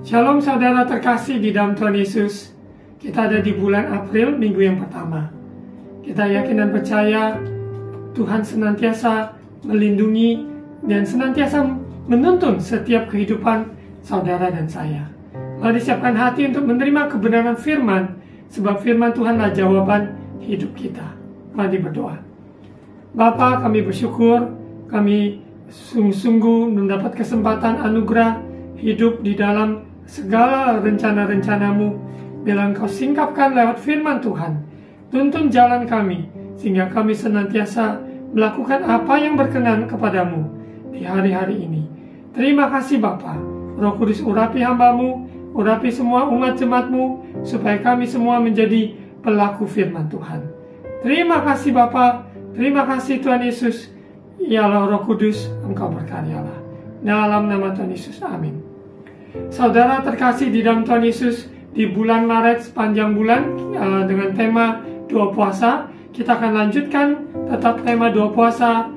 Shalom saudara terkasih di dalam Tuhan Yesus. Kita ada di bulan April, minggu yang pertama. Kita yakin dan percaya Tuhan senantiasa melindungi dan senantiasa menuntun setiap kehidupan saudara dan saya. Mari siapkan hati untuk menerima kebenaran firman, sebab firman Tuhanlah jawaban hidup kita. Mari berdoa. Bapa, kami bersyukur, kami sungguh-sungguh mendapat kesempatan anugerah hidup di dalam segala rencana-rencanamu. Bila Engkau singkapkan lewat firman Tuhan, tuntun jalan kami, sehingga kami senantiasa melakukan apa yang berkenan kepadamu di hari-hari ini. Terima kasih Bapa. Roh Kudus urapi hamba-Mu, urapi semua umat jemaat-Mu, supaya kami semua menjadi pelaku firman Tuhan. Terima kasih Bapa, terima kasih Tuhan Yesus. Ya Allah Roh Kudus, Engkau berkaryalah. Dalam nama Tuhan Yesus, amin. Saudara terkasih di dalam Tuhan Yesus, di bulan Maret sepanjang bulan dengan tema doa puasa, kita akan lanjutkan tetap tema doa puasa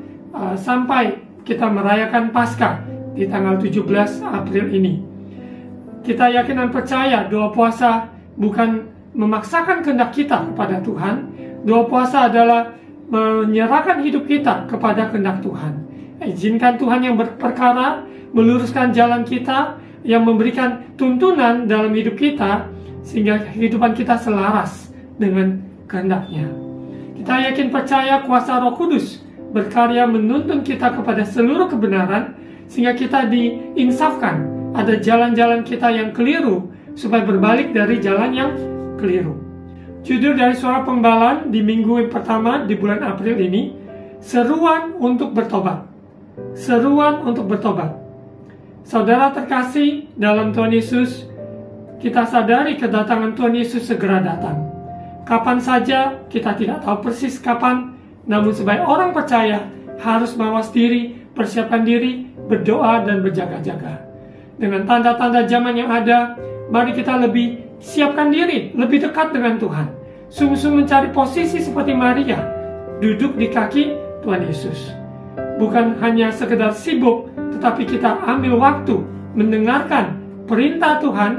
sampai kita merayakan Paskah di tanggal 17 April ini. Kita yakin dan percaya doa puasa bukan memaksakan kehendak kita kepada Tuhan. Doa puasa adalah menyerahkan hidup kita kepada kehendak Tuhan. Izinkan Tuhan yang berperkara meluruskan jalan kita, yang memberikan tuntunan dalam hidup kita, sehingga kehidupan kita selaras dengan kehendaknya. Kita yakin percaya kuasa Roh Kudus berkarya menuntun kita kepada seluruh kebenaran, sehingga kita diinsafkan. Ada jalan-jalan kita yang keliru, supaya berbalik dari jalan yang keliru. Judul dari Suara Pengbalan di minggu yang pertama di bulan April ini, seruan untuk bertobat. Seruan untuk bertobat. Saudara terkasih dalam Tuhan Yesus, kita sadari kedatangan Tuhan Yesus segera datang. Kapan saja kita tidak tahu persis kapan, namun sebagai orang percaya harus mawas diri, persiapkan diri, berdoa dan berjaga-jaga. Dengan tanda-tanda zaman yang ada, mari kita lebih siapkan diri, lebih dekat dengan Tuhan. Sungguh-sungguh mencari posisi seperti Maria, duduk di kaki Tuhan Yesus. Bukan hanya sekedar sibuk, tetapi kita ambil waktu mendengarkan perintah Tuhan,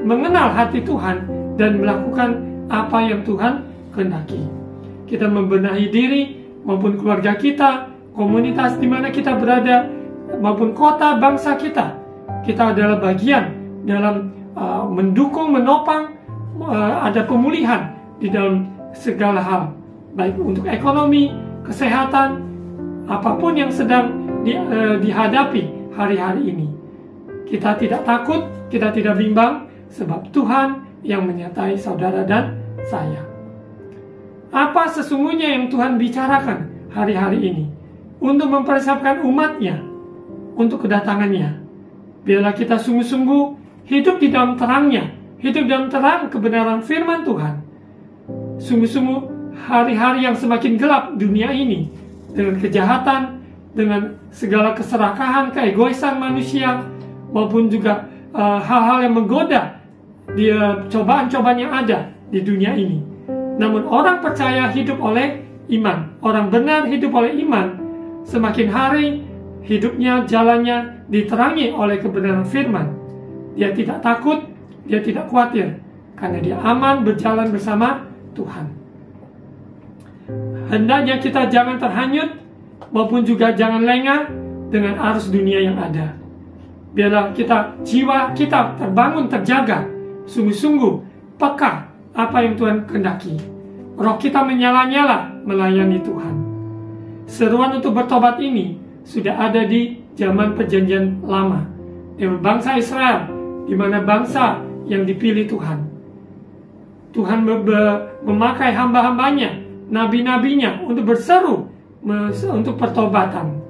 mengenal hati Tuhan, dan melakukan apa yang Tuhan kehendaki. Kita membenahi diri maupun keluarga kita, komunitas di mana kita berada, maupun kota bangsa kita. Kita adalah bagian dalam mendukung, menopang, ada pemulihan di dalam segala hal, baik untuk ekonomi, kesehatan, apapun yang sedang dihadapi hari-hari ini. Kita tidak takut, kita tidak bimbang, sebab Tuhan yang menyertai saudara dan saya. Apa sesungguhnya yang Tuhan bicarakan hari-hari ini untuk mempersiapkan umatnya untuk kedatangannya? Biarlah kita sungguh-sungguh hidup di dalam terangnya, hidup dalam terang kebenaran firman Tuhan. Sungguh-sungguh hari-hari yang semakin gelap dunia ini, dengan kejahatan, dengan segala keserakahan, keegoisan manusia, maupun juga hal-hal yang menggoda di cobaan-cobaan yang ada di dunia ini. Namun orang percaya hidup oleh iman, orang benar hidup oleh iman. Semakin hari hidupnya, jalannya diterangi oleh kebenaran firman. Dia tidak takut, dia tidak khawatir, karena dia aman berjalan bersama Tuhan. Hendaknya kita jangan terhanyut, maupun juga jangan lengah dengan arus dunia yang ada. Biarlah jiwa kita terbangun, terjaga, sungguh-sungguh peka apa yang Tuhan kehendaki. Roh kita menyala-nyala melayani Tuhan. Seruan untuk bertobat ini sudah ada di zaman perjanjian lama, di bangsa Israel, di mana bangsa yang dipilih Tuhan. Tuhan memakai hamba-hambanya, nabi-nabinya untuk berseru untuk pertobatan.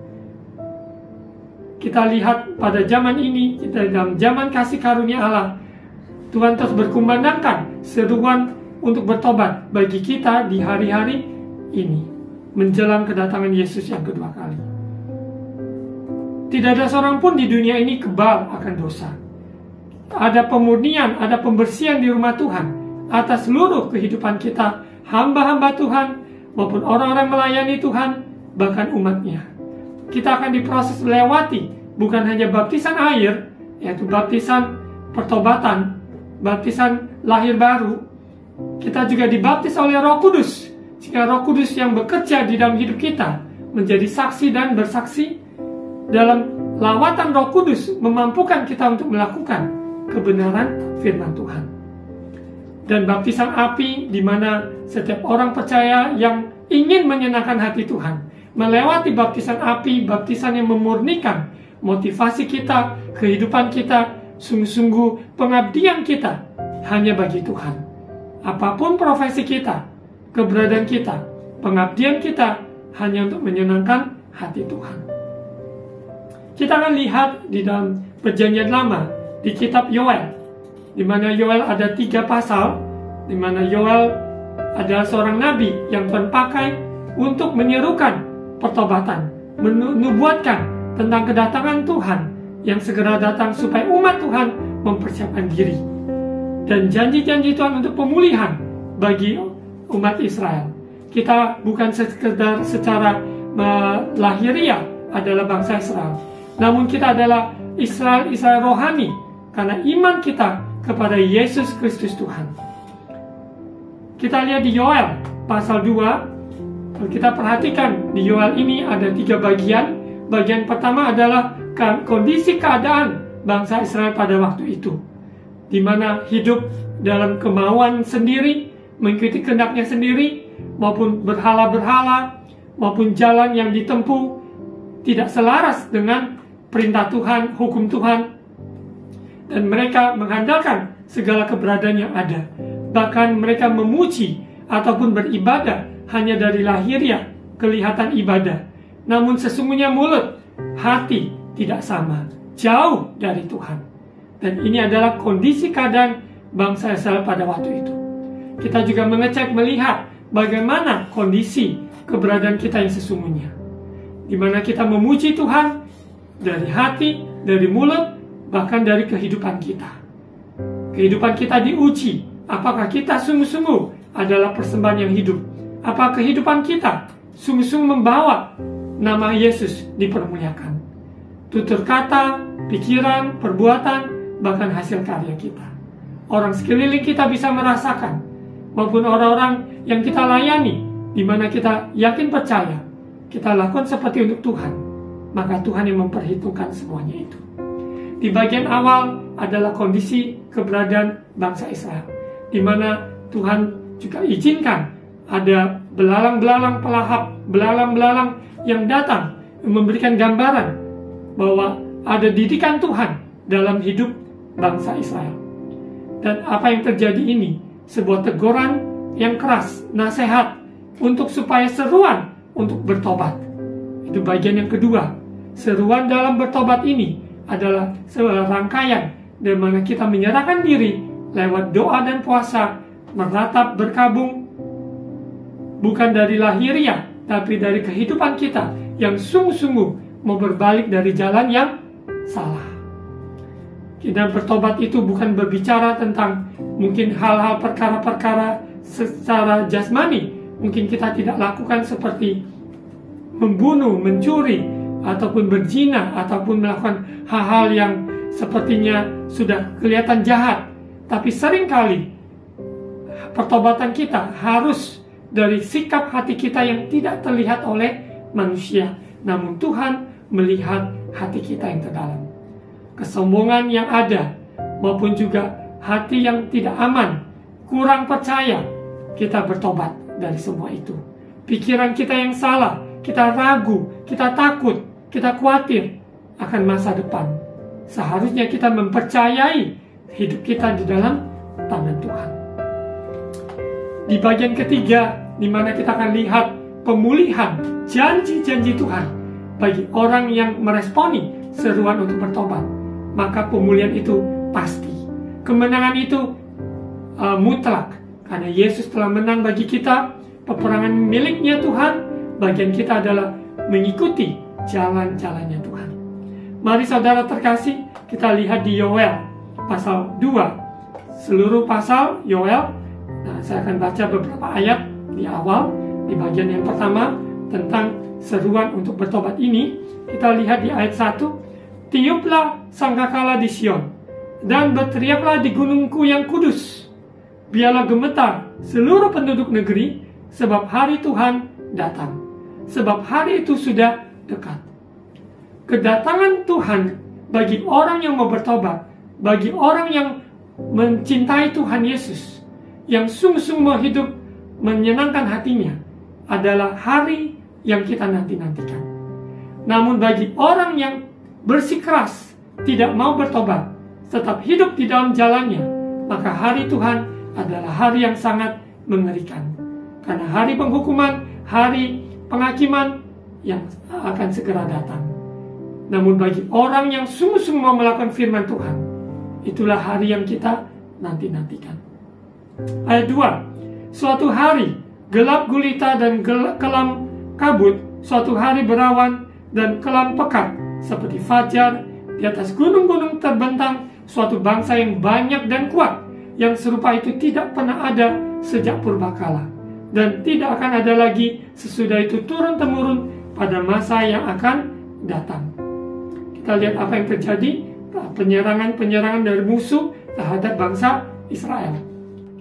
Kita lihat pada zaman ini, kita dalam zaman kasih karunia Allah, Tuhan terus berkumandangkan seruan untuk bertobat bagi kita di hari-hari ini, menjelang kedatangan Yesus yang kedua kali. Tidak ada seorang pun di dunia ini kebal akan dosa. Ada pemurnian, ada pembersihan di rumah Tuhan atas seluruh kehidupan kita, hamba-hamba Tuhan maupun orang-orang melayani Tuhan, bahkan umatnya. Kita akan diproses melewati bukan hanya baptisan air, yaitu baptisan pertobatan, baptisan lahir baru, kita juga dibaptis oleh Roh Kudus, sehingga Roh Kudus yang bekerja di dalam hidup kita menjadi saksi dan bersaksi dalam lawatan Roh Kudus, memampukan kita untuk melakukan kebenaran firman Tuhan. Dan baptisan api, di mana setiap orang percaya yang ingin menyenangkan hati Tuhan melewati baptisan api, baptisan yang memurnikan motivasi kita, kehidupan kita, sungguh-sungguh pengabdian kita hanya bagi Tuhan. Apapun profesi kita, keberadaan kita, pengabdian kita hanya untuk menyenangkan hati Tuhan. Kita akan lihat di dalam Perjanjian Lama, di kitab Yoel, di mana Yoel ada 3 pasal, di mana Yoel adalah seorang nabi yang Tuhan pakai untuk menyerukan pertobatan, menubuatkan tentang kedatangan Tuhan yang segera datang supaya umat Tuhan mempersiapkan diri, dan janji-janji Tuhan untuk pemulihan bagi umat Israel. Kita bukan sekedar secara lahiriah adalah bangsa Israel, namun kita adalah Israel rohani karena iman kita kepada Yesus Kristus Tuhan. Kita lihat di Yoel pasal 2. Kalau kita perhatikan di Yoel ini ada 3 bagian. Bagian pertama adalah kondisi keadaan bangsa Israel pada waktu itu, di mana hidup dalam kemauan sendiri, mengikuti kehendaknya sendiri, maupun berhala-berhala, maupun jalan yang ditempuh tidak selaras dengan perintah Tuhan, hukum Tuhan, dan mereka mengandalkan segala keberadaan yang ada. Bahkan mereka memuji ataupun beribadah hanya dari lahiriah, kelihatan ibadah, namun sesungguhnya mulut, hati tidak sama, jauh dari Tuhan. Dan ini adalah kondisi keadaan bangsa Israel pada waktu itu. Kita juga melihat bagaimana kondisi keberadaan kita yang sesungguhnya, di mana kita memuji Tuhan dari hati, dari mulut, bahkan dari kehidupan kita. Kehidupan kita diuji, apakah kita sungguh-sungguh adalah persembahan yang hidup? Apa kehidupan kita sungguh-sungguh membawa nama Yesus dipermuliakan? Tutur kata, pikiran, perbuatan, bahkan hasil karya kita. Orang sekeliling kita bisa merasakan, maupun orang-orang yang kita layani, di mana kita yakin percaya, kita lakukan seperti untuk Tuhan, maka Tuhan yang memperhitungkan semuanya itu. Di bagian awal adalah kondisi keberadaan bangsa Israel, di mana Tuhan juga izinkan ada belalang-belalang pelahap, belalang-belalang yang datang memberikan gambaran bahwa ada didikan Tuhan dalam hidup bangsa Israel. Dan apa yang terjadi ini, sebuah teguran yang keras, nasihat untuk supaya seruan untuk bertobat. Itu bagian yang kedua. Seruan dalam bertobat ini adalah sebuah rangkaian di mana kita menyerahkan diri lewat doa dan puasa, meratap, berkabung, bukan dari lahiriah, tapi dari kehidupan kita yang sungguh-sungguh mau berbalik dari jalan yang salah. Kita bertobat itu bukan berbicara tentang mungkin hal-hal perkara-perkara secara jasmani. Mungkin kita tidak lakukan seperti membunuh, mencuri, ataupun berzina, ataupun melakukan hal-hal yang sepertinya sudah kelihatan jahat. Tapi seringkali pertobatan kita harus dari sikap hati kita yang tidak terlihat oleh manusia, namun Tuhan melihat hati kita yang terdalam. Kesombongan yang ada, maupun juga hati yang tidak aman, kurang percaya, kita bertobat dari semua itu. Pikiran kita yang salah, kita ragu, kita takut, kita khawatir akan masa depan. Seharusnya kita mempercayai hidup kita di dalam tangan Tuhan. Di bagian ketiga, di mana kita akan lihat pemulihan janji-janji Tuhan bagi orang yang meresponi seruan untuk bertobat, maka pemulihan itu pasti. Kemenangan itu mutlak, karena Yesus telah menang bagi kita. Peperangan miliknya Tuhan, bagian kita adalah mengikuti jalan-jalannya Tuhan. Mari saudara terkasih, kita lihat di Yoel pasal 2. Seluruh pasal Yoel, nah, saya akan baca beberapa ayat di awal. Di bagian yang pertama tentang seruan untuk bertobat ini, kita lihat di ayat 1. Tiuplah sangkakala di Sion, dan berteriaklah di gunungku yang kudus. Biarlah gemetar seluruh penduduk negeri, sebab hari Tuhan datang. Sebab hari itu sudah dekat. Kedatangan Tuhan bagi orang yang mau bertobat, bagi orang yang mencintai Tuhan Yesus, yang sungguh-sungguh mau hidup menyenangkan hatinya, adalah hari yang kita nanti-nantikan. Namun bagi orang yang bersikeras tidak mau bertobat, tetap hidup di dalam jalannya, maka hari Tuhan adalah hari yang sangat mengerikan. Karena hari penghukuman, hari penghakiman yang akan segera datang. Namun bagi orang yang sungguh-sungguh mau melakukan firman Tuhan, itulah hari yang kita nanti-nantikan. Ayat 2. Suatu hari gelap gulita dan kelam kabut, suatu hari berawan dan kelam pekat, seperti fajar. Di atas gunung-gunung terbentang suatu bangsa yang banyak dan kuat, yang serupa itu tidak pernah ada sejak purbakala, dan tidak akan ada lagi sesudah itu turun-temurun pada masa yang akan datang. Kita lihat apa yang terjadi, penyerangan dari musuh terhadap bangsa Israel.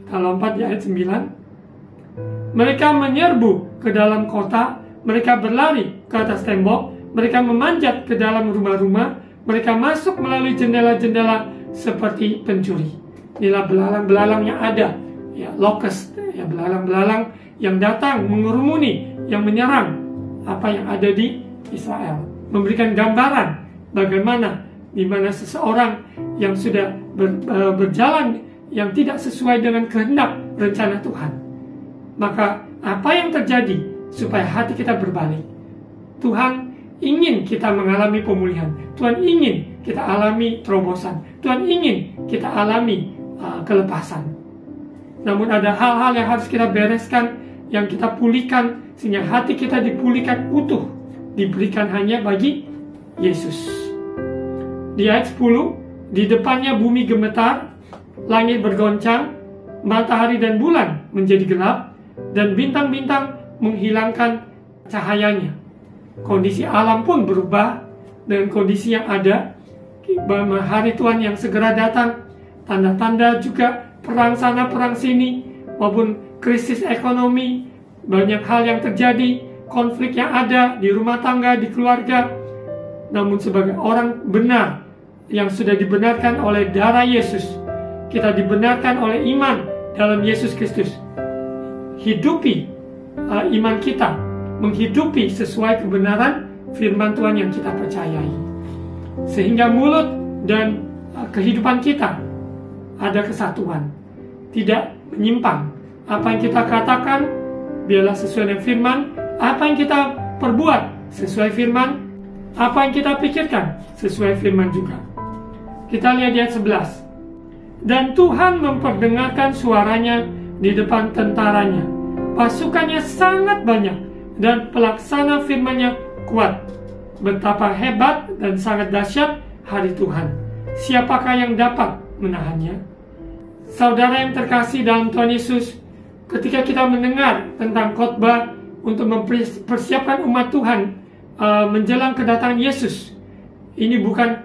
Kita lompat di ayat 9. Mereka menyerbu ke dalam kota, mereka berlari ke atas tembok, mereka memanjat ke dalam rumah-rumah, mereka masuk melalui jendela-jendela seperti pencuri. Inilah belalang-belalang yang ada, ya, locust, ya, belalang-belalang yang datang mengurumuni, yang menyerang apa yang ada di Israel, memberikan gambaran bagaimana di mana seseorang yang sudah berjalan yang tidak sesuai dengan kehendak rencana Tuhan, maka apa yang terjadi supaya hati kita berbalik? Tuhan ingin kita mengalami pemulihan, Tuhan ingin kita alami terobosan, Tuhan ingin kita alami kelepasan. Namun ada hal-hal yang harus kita bereskan, yang kita pulihkan, sehingga hati kita dipulihkan utuh, diberikan hanya bagi Yesus. Di ayat 10, di depannya bumi gemetar, langit bergoncang, matahari dan bulan menjadi gelap, dan bintang-bintang menghilangkan cahayanya. Kondisi alam pun berubah dengan kondisi yang ada. Hari Tuhan yang segera datang, tanda-tanda juga perang sana perang sini, maupun krisis ekonomi, banyak hal yang terjadi, konflik yang ada di rumah tangga, di keluarga. Namun sebagai orang benar yang sudah dibenarkan oleh darah Yesus, kita dibenarkan oleh iman dalam Yesus Kristus. Hidupi iman kita, menghidupi sesuai kebenaran firman Tuhan yang kita percayai, sehingga mulut dan kehidupan kita ada kesatuan, tidak menyimpang. Apa yang kita katakan biarlah sesuai dengan firman, apa yang kita perbuat sesuai firman, apa yang kita pikirkan sesuai firman juga. Kita lihat di ayat 11. Dan Tuhan memperdengarkan suaranya di depan tentaranya, pasukannya sangat banyak, dan pelaksana firman-Nya kuat. Betapa hebat dan sangat dahsyat hari Tuhan. Siapakah yang dapat menahannya? Saudara yang terkasih dalam Tuhan Yesus, ketika kita mendengar tentang khotbah untuk mempersiapkan umat Tuhan menjelang kedatangan Yesus, ini bukan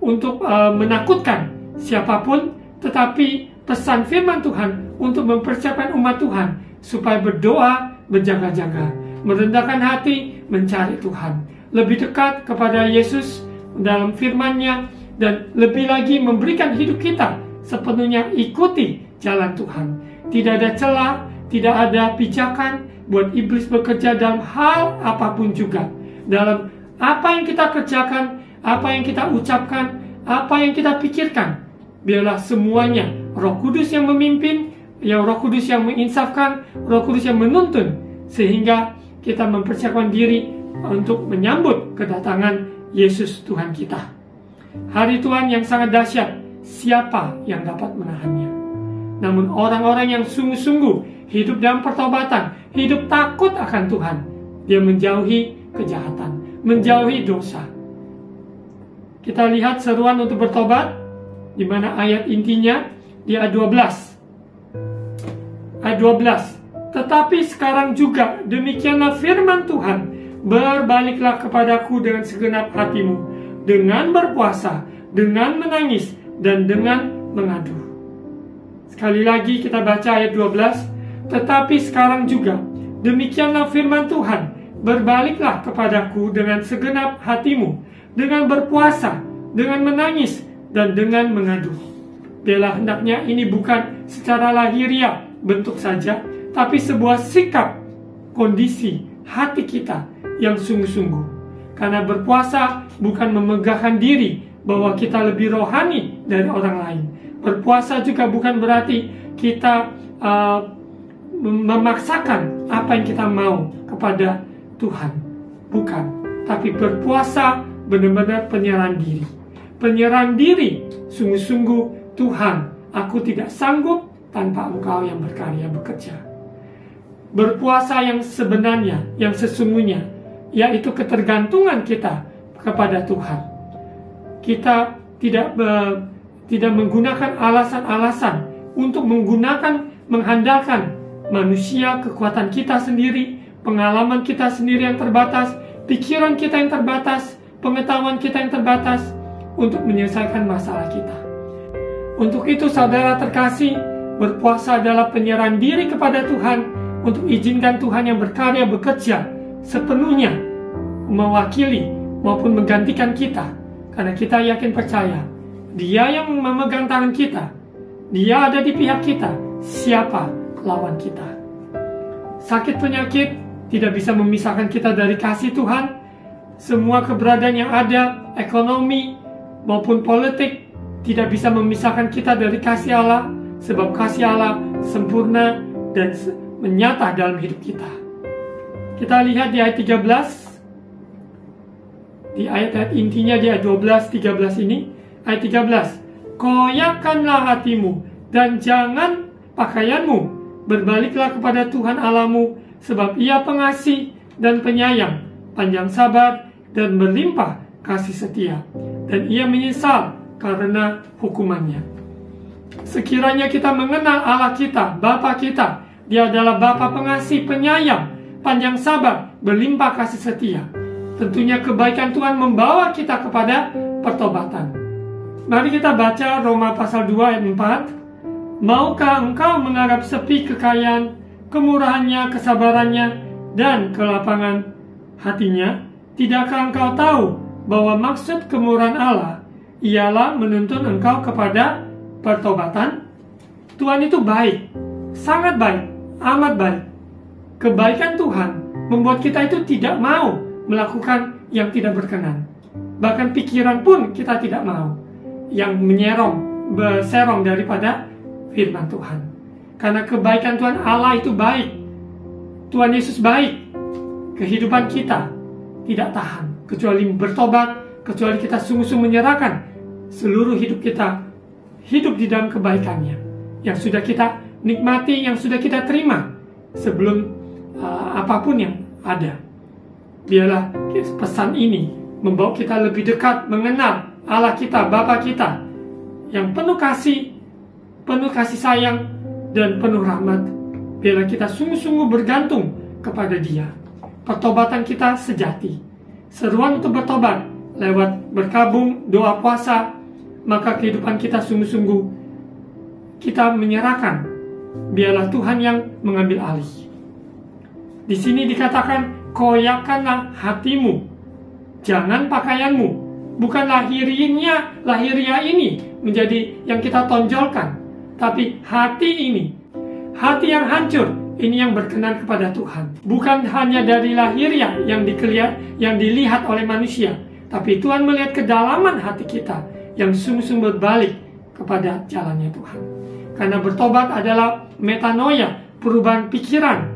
untuk menakutkan siapapun, tetapi pesan firman Tuhan untuk mempersiapkan umat Tuhan supaya berdoa, berjaga-jaga, merendahkan hati, mencari Tuhan, lebih dekat kepada Yesus dalam firman-Nya, dan lebih lagi memberikan hidup kita sepenuhnya ikuti jalan Tuhan. Tidak ada celah, tidak ada pijakan buat iblis bekerja dalam hal apapun juga. Dalam apa yang kita kerjakan, apa yang kita ucapkan, apa yang kita pikirkan, biarlah semuanya Roh Kudus yang memimpin, yang Roh Kudus yang menginsafkan, Roh Kudus yang menuntun, sehingga kita mempersiapkan diri untuk menyambut kedatangan Yesus Tuhan kita. Hari Tuhan yang sangat dahsyat, siapa yang dapat menahannya? Namun orang-orang yang sungguh-sungguh hidup dalam pertobatan, hidup takut akan Tuhan, dia menjauhi kejahatan, menjauhi dosa. Kita lihat seruan untuk bertobat, di mana ayat intinya di ayat 12. Ayat 12. Tetapi sekarang juga demikianlah firman Tuhan, berbaliklah kepadaku dengan segenap hatimu, dengan berpuasa, dengan menangis, dan dengan mengadu. Sekali lagi kita baca ayat 12. Tetapi sekarang juga, demikianlah firman Tuhan, berbaliklah kepadaku dengan segenap hatimu, dengan berpuasa, dengan menangis, dan dengan mengadu. Biarlah hendaknya ini bukan secara lahiriah bentuk saja, tapi sebuah sikap, kondisi hati kita yang sungguh-sungguh. Karena berpuasa bukan memegahkan diri bahwa kita lebih rohani dari orang lain. Berpuasa juga bukan berarti kita memaksakan apa yang kita mau kepada Tuhan. Bukan. Tapi berpuasa benar-benar penyerahan diri. Penyerahan diri, sungguh-sungguh, Tuhan, aku tidak sanggup tanpa Engkau yang berkarya bekerja. Berpuasa yang sebenarnya, yang sesungguhnya, yaitu ketergantungan kita kepada Tuhan. Kita tidak menggunakan alasan-alasan untuk mengandalkan manusia, kekuatan kita sendiri, pengalaman kita sendiri yang terbatas, pikiran kita yang terbatas, pengetahuan kita yang terbatas untuk menyelesaikan masalah kita. Untuk itu saudara terkasih, berpuasa adalah penyerahan diri kepada Tuhan untuk izinkan Tuhan yang berkarya bekerja sepenuhnya mewakili maupun menggantikan kita. Karena kita yakin percaya Dia yang memegang tangan kita, Dia ada di pihak kita. Siapa lawan kita? Sakit penyakit tidak bisa memisahkan kita dari kasih Tuhan. Semua keberadaan yang ada, ekonomi maupun politik, tidak bisa memisahkan kita dari kasih Allah. Sebab kasih Allah sempurna dan menyata dalam hidup kita. Kita lihat di ayat 13. Di ayat intinya di ayat 12-13 ini. Ayat 13. Koyakkanlah hatimu dan jangan pakaianmu. Berbaliklah kepada Tuhan Allahmu, sebab Ia pengasih dan penyayang, panjang sabar dan berlimpah kasih setia. Dan Ia menyesal karena hukumannya. Sekiranya kita mengenal Allah kita, Bapa kita, Dia adalah Bapa pengasih, penyayang, panjang sabar, berlimpah kasih setia. Tentunya kebaikan Tuhan membawa kita kepada pertobatan. Mari kita baca Roma pasal 2 ayat 4. Maukah engkau menganggap sepi kekayaan, kemurahannya, kesabarannya, dan kelapangan hatinya? Tidakkah engkau tahu bahwa maksud kemurahan Allah ialah menuntun engkau kepada pertobatan? Tuhan itu baik, sangat baik, amat baik. Kebaikan Tuhan membuat kita itu tidak mau melakukan yang tidak berkenan. Bahkan pikiran pun kita tidak mau yang berserong daripada firman Tuhan. Karena kebaikan Tuhan Allah itu baik. Tuhan Yesus baik. Kehidupan kita tidak tahan kecuali bertobat, kecuali kita sungguh-sungguh menyerahkan seluruh hidup kita, hidup di dalam kebaikannya yang sudah kita nikmati, yang sudah kita terima sebelum apapun yang ada. Biarlah pesan ini membawa kita lebih dekat mengenal Allah kita, Bapa kita yang penuh kasih sayang dan penuh rahmat. Biarlah kita sungguh-sungguh bergantung kepada Dia. Pertobatan kita sejati. Seruan untuk bertobat lewat berkabung, doa, puasa. Maka kehidupan kita sungguh-sungguh kita menyerahkan. Biarlah Tuhan yang mengambil alih. Di sini dikatakan, koyakkanlah hatimu, jangan pakaianmu. Bukan lahiriah ini menjadi yang kita tonjolkan, tapi hati ini, hati yang hancur ini yang berkenan kepada Tuhan. Bukan hanya dari lahiriah yang dilihat oleh manusia, tapi Tuhan melihat kedalaman hati kita yang sungguh-sungguh berbalik kepada jalannya Tuhan. Karena bertobat adalah metanoia, perubahan pikiran,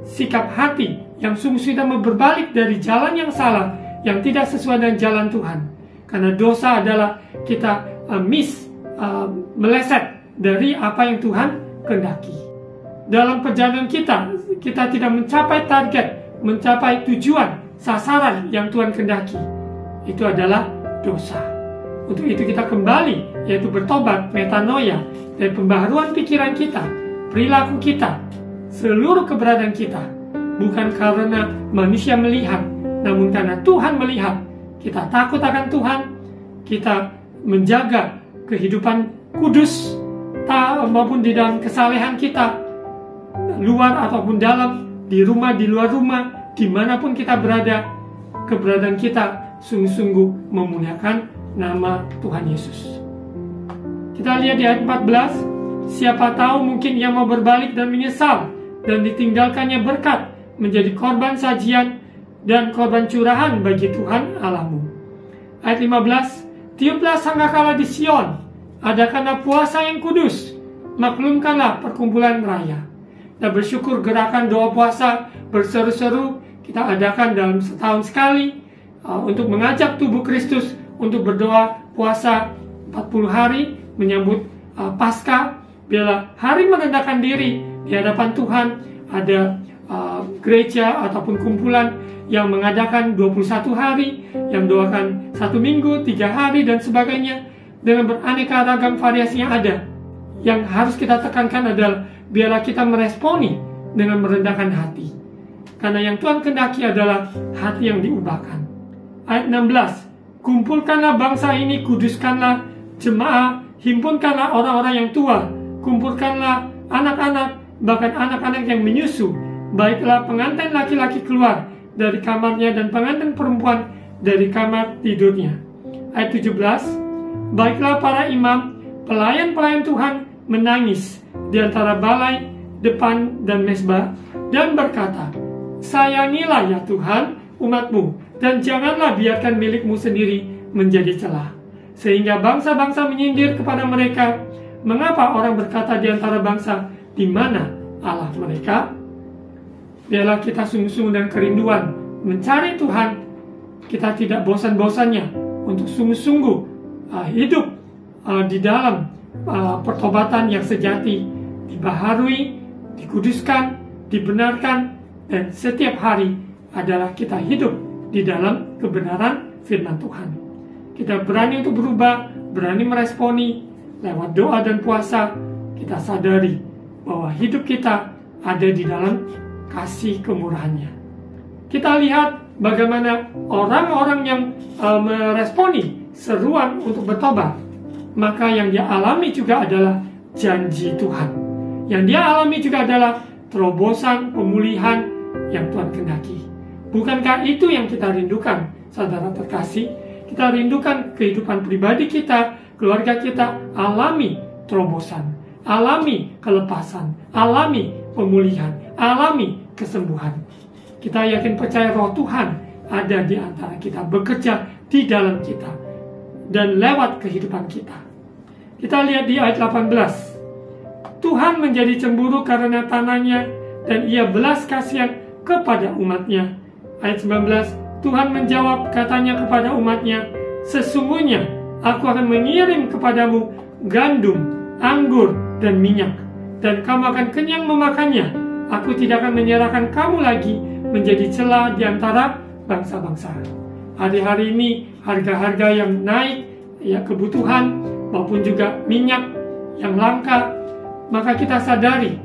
sikap hati yang sungguh sudah berbalik dari jalan yang salah, yang tidak sesuai dengan jalan Tuhan. Karena dosa adalah kita meleset dari apa yang Tuhan kehendaki. Dalam perjalanan kita tidak mencapai target, mencapai tujuan, sasaran yang Tuhan kehendaki. Itu adalah dosa. Untuk itu kita kembali, yaitu bertobat, metanoia, dari pembaharuan pikiran kita, perilaku kita, seluruh keberadaan kita. Bukan karena manusia melihat, namun karena Tuhan melihat. Kita takut akan Tuhan, kita menjaga kehidupan kudus, maupun di dalam kesalehan kita, luar ataupun dalam, di rumah, di luar rumah, dimanapun kita berada, keberadaan kita sungguh-sungguh memuliakan nama Tuhan Yesus. Kita lihat di ayat 14, siapa tahu mungkin ia mau berbalik dan menyesal, dan ditinggalkannya berkat menjadi korban sajian dan korban curahan bagi Tuhan Allahmu. Ayat 15, tiuplah sangkakala di Sion, adakanlah puasa yang kudus, maklumkanlah perkumpulan raya. Dan bersyukur gerakan doa puasa berseru-seru kita adakan dalam setahun sekali untuk mengajak tubuh Kristus untuk berdoa puasa 40 hari menyambut Paskah. Biarlah hari merendahkan diri di hadapan Tuhan. Ada gereja ataupun kumpulan yang mengadakan 21 hari, yang doakan 1 minggu, 3 hari dan sebagainya, dengan beraneka ragam variasi yang ada. Yang harus kita tekankan adalah biarlah kita meresponi dengan merendahkan hati, karena yang Tuhan kehendaki adalah hati yang diubahkan. Ayat 16, kumpulkanlah bangsa ini, kuduskanlah jemaah, himpunkanlah orang-orang yang tua, kumpulkanlah anak-anak, bahkan anak-anak yang menyusu. Baiklah pengantin laki-laki keluar dari kamarnya dan pengantin perempuan dari kamar tidurnya. Ayat 17, baiklah para imam, pelayan-pelayan Tuhan menangis di antara balai, depan, dan mezbah, dan berkata, sayangilah ya Tuhan umat-Mu, dan janganlah biarkan milik-Mu sendiri menjadi celah. Sehingga bangsa-bangsa menyindir kepada mereka, mengapa orang berkata di antara bangsa, di mana Allah mereka? Biarlah kita sungguh-sungguh dan kerinduan mencari Tuhan. Kita tidak bosan-bosannya untuk sungguh-sungguh hidup di dalam pertobatan yang sejati, dibaharui, dikuduskan, dibenarkan, dan setiap hari adalah kita hidup di dalam kebenaran firman Tuhan. Kita berani untuk berubah, berani meresponi lewat doa dan puasa. Kita sadari bahwa hidup kita ada di dalam kasih kemurahannya. Kita lihat bagaimana orang-orang yang meresponi seruan untuk bertobat, maka yang dia alami juga adalah janji Tuhan. Yang dia alami juga adalah terobosan, pemulihan yang Tuhan kehendaki. Bukankah itu yang kita rindukan, saudara terkasih? Kita rindukan kehidupan pribadi kita, keluarga kita, alami terobosan, alami kelepasan, alami pemulihan, alami kesembuhan. Kita yakin percaya roh Tuhan ada di antara kita, bekerja di dalam kita, dan lewat kehidupan kita. Kita lihat di ayat 18. Tuhan menjadi cemburu karena tanahnya, dan ia belas kasihan kepada umatnya. Ayat 19. Tuhan menjawab, katanya kepada umatnya, sesungguhnya aku akan mengirim kepadamu gandum, anggur, dan minyak, dan kamu akan kenyang memakannya. Aku tidak akan menyerahkan kamu lagi menjadi celah di antara bangsa-bangsa. Hari-hari ini harga-harga yang naik, ya kebutuhan maupun juga minyak yang langka, maka kita sadari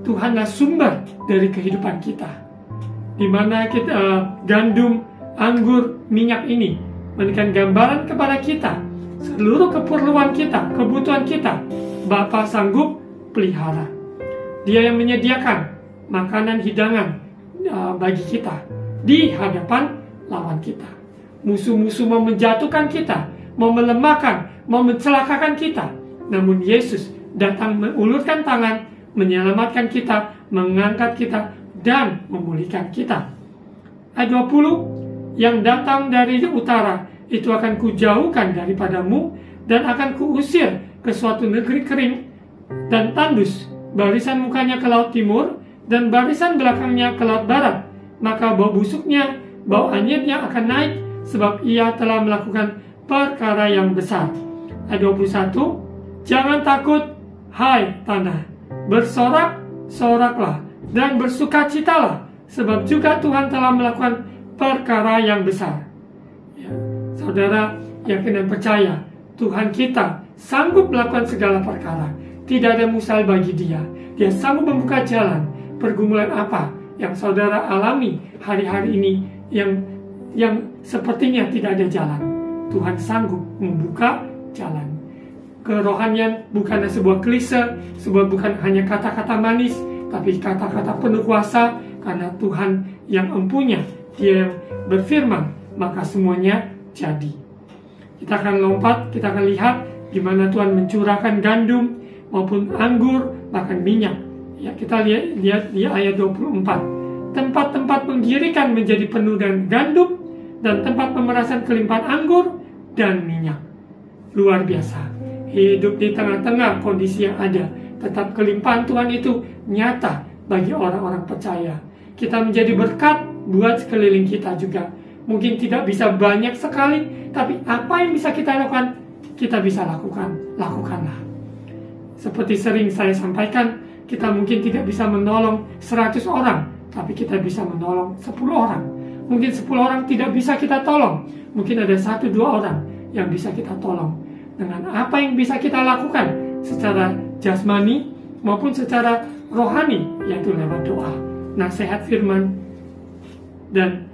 Tuhanlah sumber dari kehidupan kita, di mana kita gandum, anggur, minyak ini memberikan gambaran kepada kita seluruh keperluan kita, kebutuhan kita. Bapa sanggup pelihara. Dia yang menyediakan makanan hidangan bagi kita di hadapan lawan kita. Musuh-musuh mau menjatuhkan kita, mau melemahkan, mau mencelakakan kita. Namun Yesus datang mengulurkan tangan, menyelamatkan kita, mengangkat kita, dan memulihkan kita. Ayat 20, yang datang dari utara itu akan kujauhkan daripadamu, dan akan kuusir ke suatu negeri kering dan tandus, barisan mukanya ke laut timur, dan barisan belakangnya ke laut barat. Maka bau busuknya, bau anyirnya akan naik, sebab ia telah melakukan perkara yang besar. Ayat 21, jangan takut, hai tanah, bersorak-soraklah, dan bersukacitalah, sebab juga Tuhan telah melakukan perkara yang besar. Ya, saudara yakin dan percaya, Tuhan kita sanggup melakukan segala perkara. Tidak ada mustahil bagi Dia. Dia sanggup membuka jalan. Pergumulan apa yang saudara alami hari-hari ini yang sepertinya tidak ada jalan, Tuhan sanggup membuka jalan. kerohanian bukanlah sebuah klise, bukan hanya kata-kata manis, tapi kata-kata penuh kuasa, karena Tuhan yang empunya, Dia yang berfirman, maka semuanya jadi. Kita akan lompat, kita akan lihat di mana Tuhan mencurahkan gandum maupun anggur, bahkan minyak. Ya, kita lihat di ayat 24. Tempat-tempat penggirikan menjadi penuh dengan gandum, dan tempat pemerasan kelimpahan anggur dan minyak. Luar biasa. Hidup di tengah-tengah kondisi yang ada, tetap kelimpahan Tuhan itu nyata bagi orang-orang percaya. Kita menjadi berkat buat sekeliling kita juga. Mungkin tidak bisa banyak sekali, tapi apa yang bisa kita lakukan, kita bisa lakukanlah. Seperti sering saya sampaikan, kita mungkin tidak bisa menolong 100 orang, tapi kita bisa menolong 10 orang. Mungkin 10 orang tidak bisa kita tolong, mungkin ada 1-2 orang yang bisa kita tolong. Dengan apa yang bisa kita lakukan secara jasmani maupun secara rohani, yaitu lewat doa, nasihat firman, dan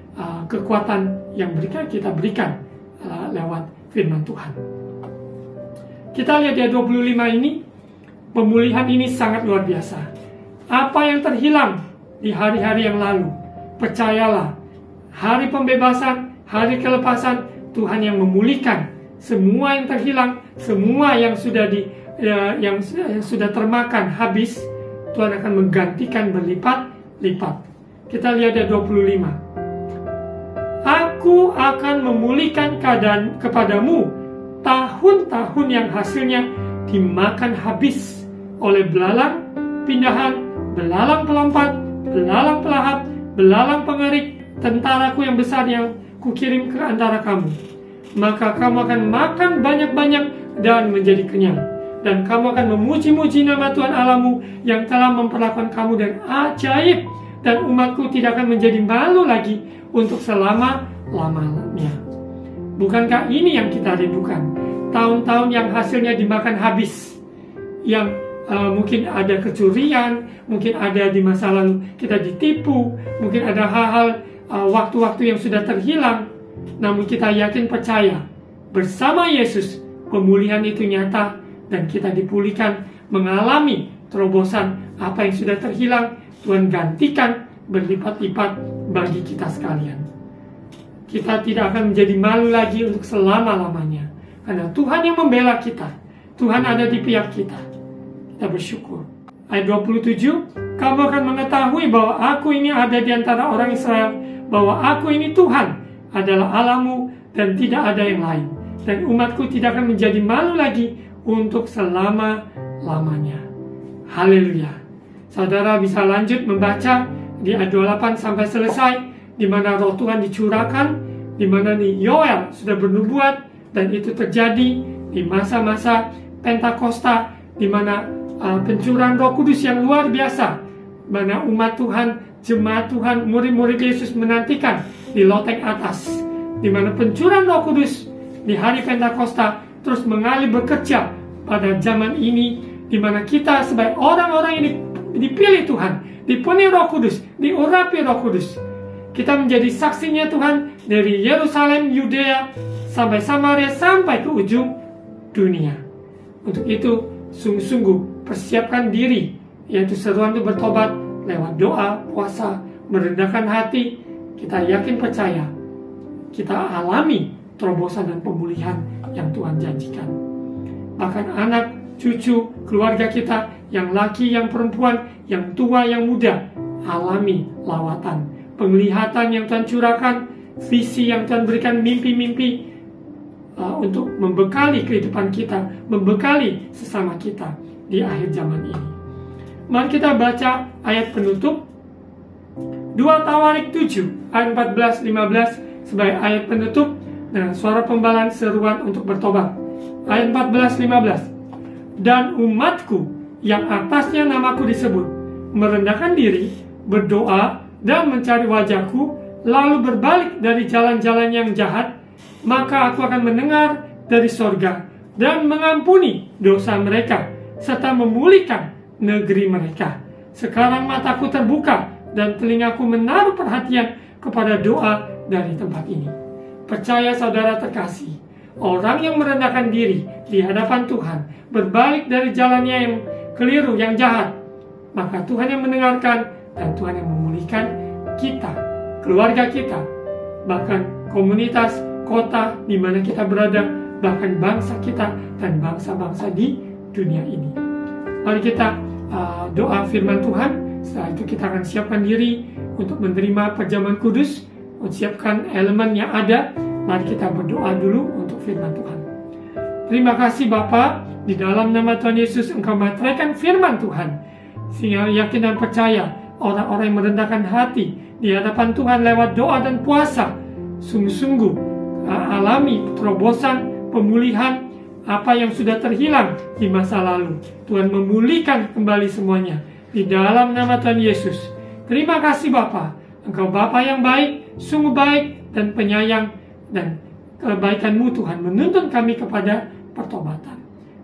kekuatan yang kita berikan lewat firman Tuhan. Kita lihat di ayat 25 ini, pemulihan ini sangat luar biasa. Apa yang terhilang di hari-hari yang lalu, percayalah, hari pembebasan, hari kelepasan, Tuhan yang memulihkan semua yang terhilang, semua yang sudah termakan habis. Tuhan akan menggantikan berlipat-lipat. Kita lihat ayat 25. Aku akan memulihkan keadaan kepadamu tahun-tahun yang hasilnya dimakan habis oleh belalang pindahan, belalang pelompat, belalang pelahap, belalang pengerik, tentaraku yang besar yang kukirim ke antara kamu. Maka kamu akan makan banyak-banyak dan menjadi kenyang. Dan kamu akan memuji-muji nama Tuhan Allahmu yang telah memperlakukan kamu dengan ajaib. Dan umatku tidak akan menjadi malu lagi untuk selama-lamanya. Bukankah ini yang kita rindukan? Tahun-tahun yang hasilnya dimakan habis, yang mungkin ada kecurian, mungkin ada di masa lalu kita ditipu, mungkin ada hal-hal waktu-waktu yang sudah terhilang. Namun kita yakin percaya bersama Yesus pemulihan itu nyata, dan kita dipulihkan, mengalami terobosan apa yang sudah terhilang. Tuhan gantikan berlipat-lipat bagi kita sekalian. Kita tidak akan menjadi malu lagi untuk selama-lamanya, karena Tuhan yang membela kita. Tuhan ada di pihak kita. Kita bersyukur. Ayat 27, kamu akan mengetahui bahwa aku ini ada di antara orang Israel, bahwa aku ini Tuhan adalah Allahmu dan tidak ada yang lain. Dan umatku tidak akan menjadi malu lagi untuk selama-lamanya. Haleluya. Saudara bisa lanjut membaca di ayat 28 sampai selesai, di mana roh Tuhan dicurahkan, di mana Yoel sudah bernubuat, dan itu terjadi di masa-masa Pentakosta, di mana pencurahan Roh Kudus yang luar biasa, mana umat Tuhan, jemaat Tuhan, murid-murid Yesus menantikan di loteng atas, di mana pencurahan Roh Kudus di hari Pentakosta terus mengalir bekerja pada zaman ini, di mana kita sebagai orang-orang ini dipilih Tuhan, dipenuhi Roh Kudus, diurapi Roh Kudus. Kita menjadi saksinya Tuhan dari Yerusalem, Yudea, sampai Samaria, sampai ke ujung dunia. Untuk itu, sungguh-sungguh persiapkan diri, yaitu seruan untuk bertobat lewat doa, puasa, merendahkan hati. Kita yakin percaya, kita alami terobosan dan pemulihan yang Tuhan janjikan. Bahkan anak, cucu, keluarga kita, yang laki, yang perempuan, yang tua, yang muda, alami lawatan, penglihatan yang Tuhan curahkan, visi yang Tuhan berikan, mimpi-mimpi untuk membekali kehidupan kita, membekali sesama kita di akhir zaman ini. Mari kita baca ayat penutup 2 Tawarik 7 ayat 14-15 sebagai ayat penutup dengan suara pembalan seruan untuk bertobat. Ayat 14-15. Dan umatku yang atasnya namaku disebut merendahkan diri, berdoa dan mencari wajahku, lalu berbalik dari jalan-jalan yang jahat, maka aku akan mendengar dari sorga dan mengampuni dosa mereka serta memulihkan negeri mereka. Sekarang mataku terbuka dan telingaku menaruh perhatian kepada doa dari tempat ini. Percaya saudara terkasih, orang yang merendahkan diri di hadapan Tuhan, berbalik dari jalannya yang keliru, yang jahat, maka Tuhan yang mendengarkan dan Tuhan yang memulihkan kita, keluarga kita, bahkan komunitas, kota di mana kita berada, bahkan bangsa kita dan bangsa-bangsa di dunia ini. Mari kita doa firman Tuhan. Setelah itu kita akan siapkan diri untuk menerima perjamuan kudus, siapkan elemen yang ada. Mari kita berdoa dulu untuk firman Tuhan. Terima kasih Bapa, di dalam nama Tuhan Yesus Engkau meteraikan firman Tuhan, sehingga yakin dan percaya orang-orang yang merendahkan hati di hadapan Tuhan lewat doa dan puasa sungguh-sungguh alami terobosan, pemulihan apa yang sudah terhilang di masa lalu. Tuhan memulihkan kembali semuanya di dalam nama Tuhan Yesus. Terima kasih Bapa, Engkau Bapa yang baik, sungguh baik dan penyayang, dan kebaikan-Mu Tuhan menuntun kami kepada pertobatan.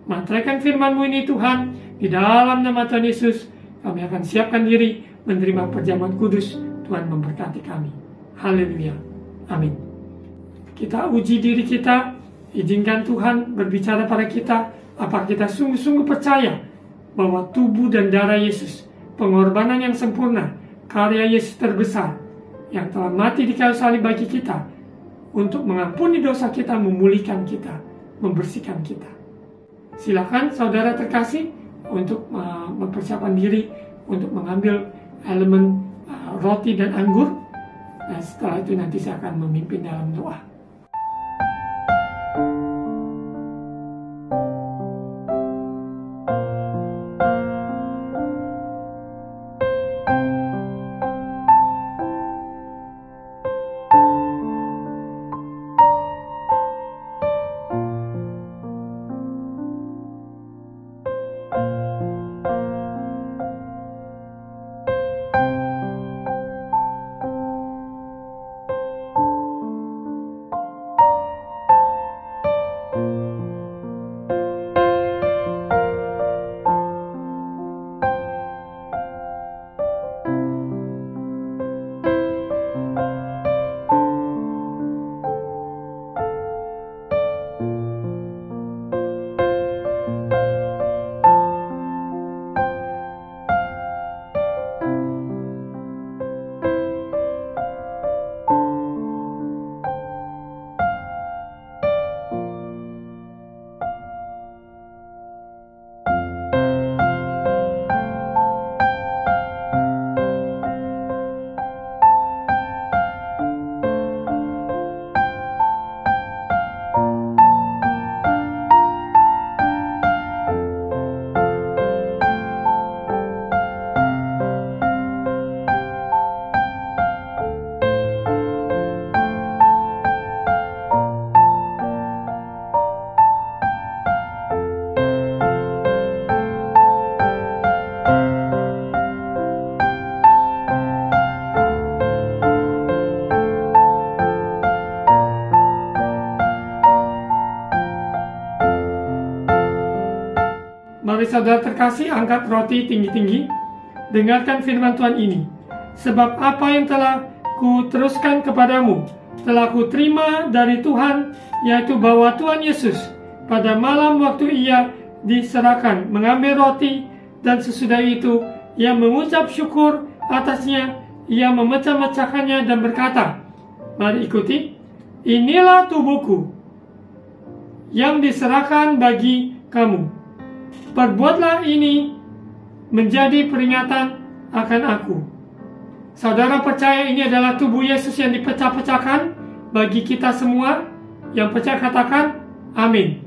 Mantraikan firman-Mu ini Tuhan, di dalam nama Tuhan Yesus kami akan siapkan diri menerima perjamuan kudus. Tuhan memberkati kami. Haleluya. Amin. Kita uji diri kita, izinkan Tuhan berbicara pada kita, apa kita sungguh-sungguh percaya bahwa tubuh dan darah Yesus, pengorbanan yang sempurna, karya Yesus terbesar yang telah mati di kayu salib bagi kita untuk mengampuni dosa kita, memulihkan kita, membersihkan kita. Silakan saudara terkasih untuk mempersiapkan diri untuk mengambil elemen roti dan anggur. Dan setelah itu nanti saya akan memimpin dalam doa. Mari saudara terkasih, angkat roti tinggi-tinggi. Dengarkan firman Tuhan ini. Sebab apa yang telah kuteruskan kepadamu, telah kuterima dari Tuhan, yaitu bahwa Tuhan Yesus pada malam waktu ia diserahkan mengambil roti, dan sesudah itu ia mengucap syukur atasnya, ia memecah-mecahkannya dan berkata, mari ikuti, inilah tubuhku yang diserahkan bagi kamu. Perbuatlah ini menjadi peringatan akan aku. Saudara percaya ini adalah tubuh Yesus yang dipecah-pecahkan bagi kita semua? Yang percaya katakan amin.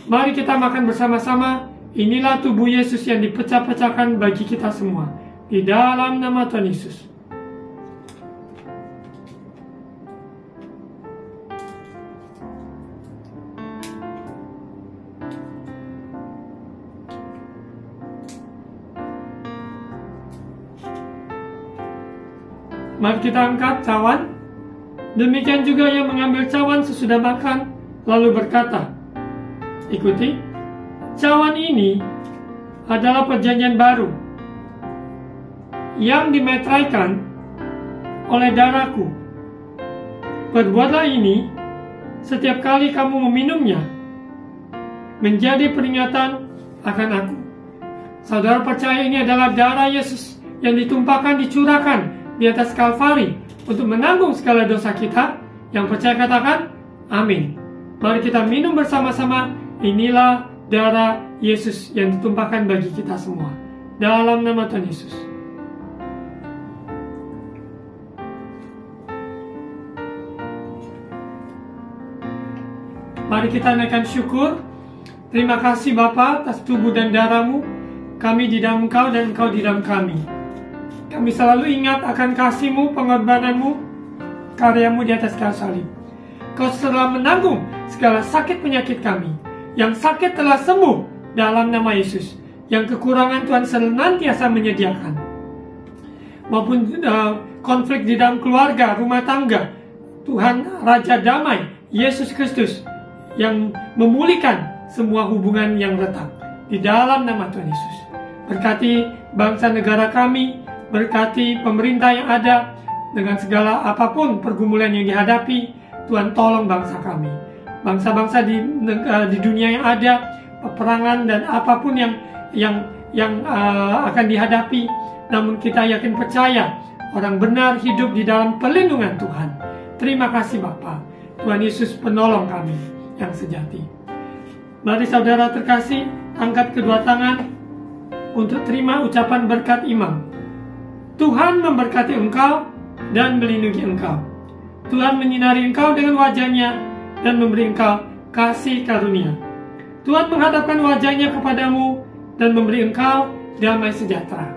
Mari kita makan bersama-sama. Inilah tubuh Yesus yang dipecah-pecahkan bagi kita semua. Di dalam nama Tuhan Yesus. Mari kita angkat cawan. Demikian juga ia mengambil cawan sesudah makan, lalu berkata, ikuti, cawan ini adalah perjanjian baru yang dimeteraikan oleh darahku. Perbuatlah ini setiap kali kamu meminumnya, menjadi peringatan akan aku. Saudara percaya ini adalah darah Yesus yang ditumpahkan, dicurahkan di atas Kalvari untuk menanggung segala dosa kita. Yang percaya katakan, amin. Mari kita minum bersama-sama. Inilah darah Yesus yang ditumpahkan bagi kita semua. Dalam nama Tuhan Yesus. Mari kita naikkan syukur. Terima kasih Bapa atas tubuh dan darah-Mu. Kami di dalam Engkau dan Engkau di dalam kami. Kami selalu ingat akan kasih-Mu, pengorbanan-Mu, karya-Mu di atas kayu salib. Kau telah menanggung segala sakit penyakit kami. Yang sakit telah sembuh dalam nama Yesus. Yang kekurangan Tuhan senantiasa menyediakan. Maupun konflik di dalam keluarga, rumah tangga, Tuhan Raja Damai, Yesus Kristus, yang memulihkan semua hubungan yang retak di dalam nama Tuhan Yesus. Berkati bangsa negara kami, berkati pemerintah yang ada dengan segala apapun pergumulan yang dihadapi. Tuhan tolong bangsa kami, bangsa-bangsa di dunia yang ada, peperangan dan apapun yang akan dihadapi. Namun kita yakin percaya orang benar hidup di dalam perlindungan Tuhan. Terima kasih Bapa, Tuhan Yesus penolong kami yang sejati. Mari saudara terkasih, angkat kedua tangan untuk terima ucapan berkat imam. Tuhan memberkati engkau dan melindungi engkau. Tuhan menyinari engkau dengan wajah-Nya dan memberi engkau kasih karunia. Tuhan menghadapkan wajah-Nya kepadamu dan memberi engkau damai sejahtera.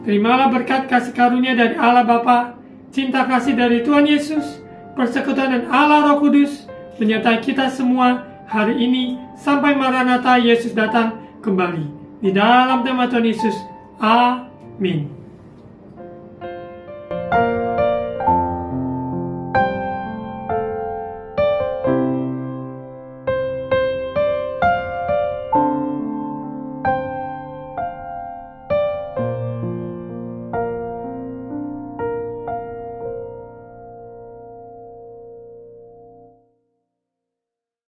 Terimalah berkat kasih karunia dari Allah Bapa, cinta kasih dari Tuhan Yesus, persekutuan dan Allah Roh Kudus menyertai kita semua hari ini sampai Maranatha Yesus datang kembali. Di dalam nama Tuhan Yesus. Amin.